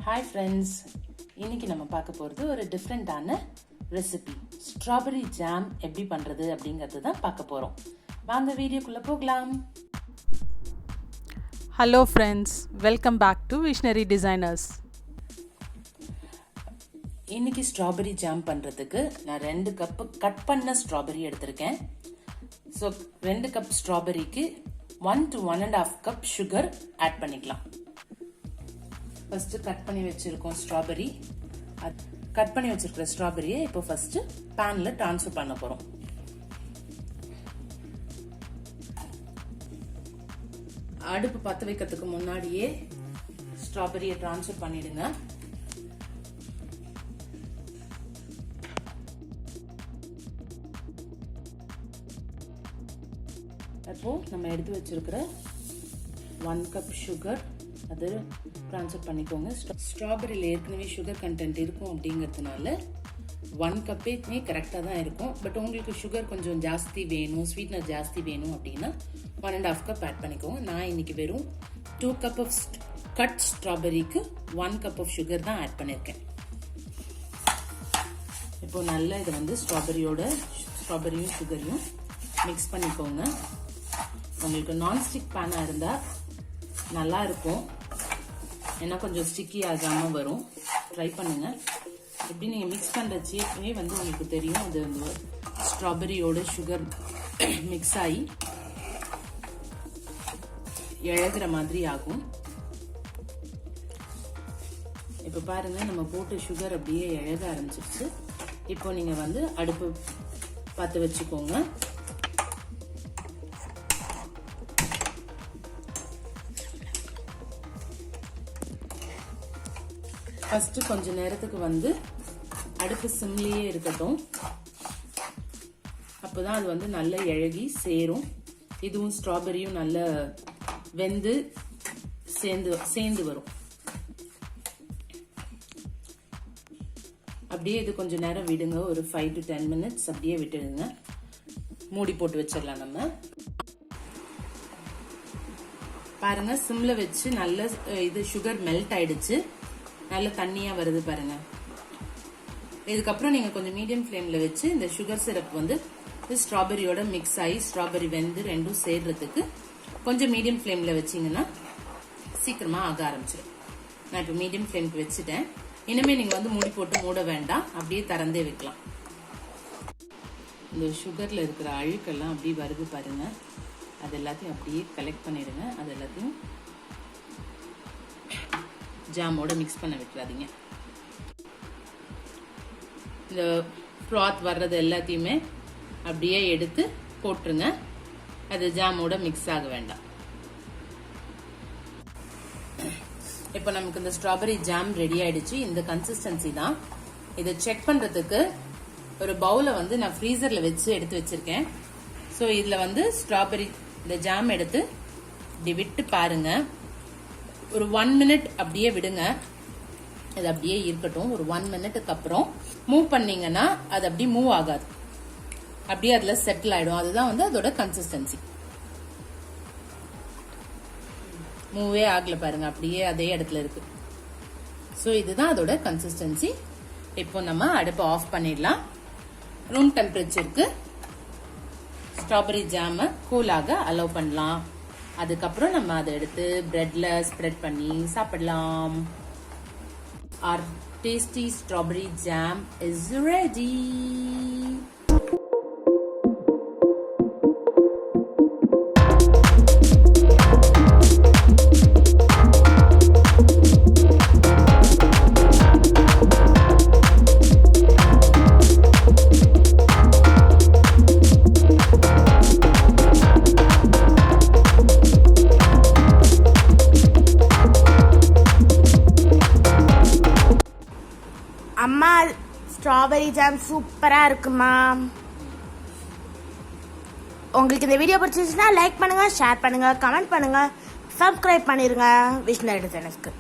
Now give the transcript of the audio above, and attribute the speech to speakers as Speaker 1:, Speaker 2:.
Speaker 1: Hi friends, இன்னைக்கு நம்ம பார்க்க போகிறது ஒரு டிஃப்ரெண்ட்டான ரெசிபி. ஸ்ட்ராபெரி ஜாம் எப்படி பண்ணுறது அப்படிங்கிறது தான் பார்க்க போகிறோம். வாங்க வீடியோக்குள்ளே போகலாம்.
Speaker 2: Hello friends, welcome back to visionary designers.
Speaker 1: இன்னைக்கு ஸ்ட்ராபெரி ஜாம் பண்ணுறதுக்கு நான் 2 கப்பு கட் பண்ண ஸ்ட்ராபெரி எடுத்திருக்கேன். ஸோ 2 கப் ஸ்ட்ராபெரிக்கு 1 to 1.5 கப் சுகர் ஆட் பண்ணிக்கலாம். ஃபர்ஸ்ட் கட் பண்ணி வச்சிருக்கோம் ஸ்ட்ராபெரி. கட் பண்ணி வச்சிருக்கிற ஸ்ட்ராபெரியை இப்போ ஃபர்ஸ்ட் பேன்ல ட்ரான்ஸ்ஃபர் பண்ண போறோம். அடுப்பு பற்ற வைக்கிறதுக்கு முன்னாடியே ஸ்ட்ராபெரியை ட்ரான்ஸ்ஃபர் பண்ணிடுங்க. அப்போ நம்ம எடுத்து வச்சிருக்கிற 1 கப் சுகர் அது ட்ரான்ஸ்ஃபர் பண்ணிக்கோங்க. ஸ்ட்ராபெரியில் ஏற்கனவே சுகர் கண்டென்ட் இருக்கும் அப்படிங்கிறதுனால 1 கப்பே கரெக்டாக தான் இருக்கும். பட் உங்களுக்கு சுகர் கொஞ்சம் ஜாஸ்தி வேணும், ஸ்வீட்னர் ஜாஸ்தி வேணும் அப்படின்னா 1.5 கப் ஆட் பண்ணிக்கோங்க. நான் இன்னைக்கு வெறும் 2 கப் ஆஃப் கட் ஸ்ட்ராபெரிக்கு 1 கப் ஆஃப் சுகர் தான் ஆட் பண்ணியிருக்கேன். இப்போ நல்லா இதை வந்து ஸ்ட்ராபெரியும் சுகரையும் மிக்ஸ் பண்ணிக்கோங்க. உங்களுக்கு நான்ஸ்டிக் பேனாக இருந்தால் நல்லா இருக்கும், ஏன்னா கொஞ்சம் ஸ்டிக்கி ஆகாமல் வரும். ட்ரை பண்ணுங்க. எப்படி நீங்கள் மிக்ஸ் பண்ணுறச்சே வந்து உங்களுக்கு தெரியும், அது வந்து ஸ்ட்ராபெரியோட சுகர் மிக்ஸ் ஆகி இழகிற மாதிரி ஆகும். இப்போ பாருங்க, நம்ம போட்ட சுகர் அப்படியே இழக ஆரம்பிச்சிருச்சு. இப்போ நீங்க வந்து அடுப்பு பற்ற வச்சுக்கோங்க. ஃபர்ஸ்ட் கொஞ்ச நேரத்துக்கு வந்து அடுப்பு சிம்லேயே இருக்கட்டும். அப்போதான் அது வந்து நல்லா இழகி சேரும். இதுவும் ஸ்ட்ராபெரியும் நல்லா வெந்து சேர்ந்து வரும். அப்படியே இது கொஞ்ச நேரம் விடுங்க, ஒரு 5 to 10 minutes அப்படியே விட்டுடுங்க. மூடி போட்டு வச்சிடலாம். நம்ம பாருங்க, சிம்ல வச்சு நல்ல இது சுகர் மெல்ட் ஆயிடுச்சு, நல்ல தண்ணியா வருது பாருங்க. இதுக்கப்புறம் நீங்க கொஞ்சம் மீடியம் ஃப்ளேம்ல வச்சு இந்த சுகர் சிரப் வந்து ஸ்ட்ராபெரியோட மிக்ஸ் ஆகி ஸ்ட்ராபெரி வெந்து ரெண்டும் சேர்றதுக்கு கொஞ்சம் மீடியம் ஃப்ளேம்ல வச்சீங்கன்னா சீக்கிரமா ஆக ஆரம்பிச்சிடும். நான் இப்போ மீடியம் ஃப்ளேம்க்கு வச்சுட்டேன். இனிமே நீங்க வந்து மூடி போட்டு மூட வேண்டாம், அப்படியே திறந்தே வைக்கலாம். இந்த சுகர்ல இருக்கிற அழுக்கெல்லாம் அப்படியே வருது பாருங்க. அது எல்லாத்தையும் அப்படியே கலெக்ட் பண்ணிடுங்க. அது எல்லாத்தையும் ஜாமோட மிக்ஸ் பண்ண விட்டுறாதீங்க. இந்த ஃப்ராத் வர்றது எல்லாத்தையுமே அப்படியே எடுத்து போட்டுருங்க. அது ஜாமோட மிக்ஸ் ஆக வேண்டாம். இப்போ நமக்கு இந்த ஸ்ட்ராபெரி ஜாம் ரெடி ஆயிடுச்சு. இந்த கன்சிஸ்டன்சி தான். இதை செக் பண்றதுக்கு ஒரு பவுல வந்து நான் ஃப்ரீசர்ல வச்சு எடுத்து வச்சிருக்கேன். ஸோ இதுல வந்து ஸ்ட்ராபெரி இந்த ஜாம் எடுத்து இப்படி விட்டு பாருங்க. ஒரு 1 minute அப்படியே விடுங்க. அது அப்படியே இருக்கட்டும். ஒரு 1 minute-க்கு அப்புறம் மூவ் பண்ணீங்கன்னா அது அப்படியே மூவ் ஆகாது, அப்படியே அதுல செட்டில் ஆயிடும். அதுதான் வந்து அதோட கன்சிஸ்டன்சி. மூவே ஆகல பாருங்க, அப்படியே அதே இடத்துல இருக்கு. ஸோ இதுதான் அதோட கன்சிஸ்டன்சி. இப்போ நம்ம அடுப்பை ஆஃப் பண்ணிடலாம். ரூம் டெம்பரேச்சருக்கு ஸ்ட்ராபெரி ஜாமை கூலாக அலோவ் பண்ணலாம். அதுக்கப்புறம் நம்ம அதை எடுத்து பிரெட்ல ஸ்ப்ரெட் பண்ணி சாப்பிடலாம். Our tasty strawberry jam is ready.
Speaker 3: அம்மா, ஸ்ட்ராபெரி ஜாம் சூப்பரா இருக்குமா? உங்களுக்கு இந்த வீடியோ பிடிச்சிருச்சுன்னா லைக் பண்ணுங்க, ஷேர் பண்ணுங்க, கமெண்ட் பண்ணுங்க, சப்ஸ்கிரைப் பண்ணிருங்க விஷனரி டிசைனர்ஸ்க்கு.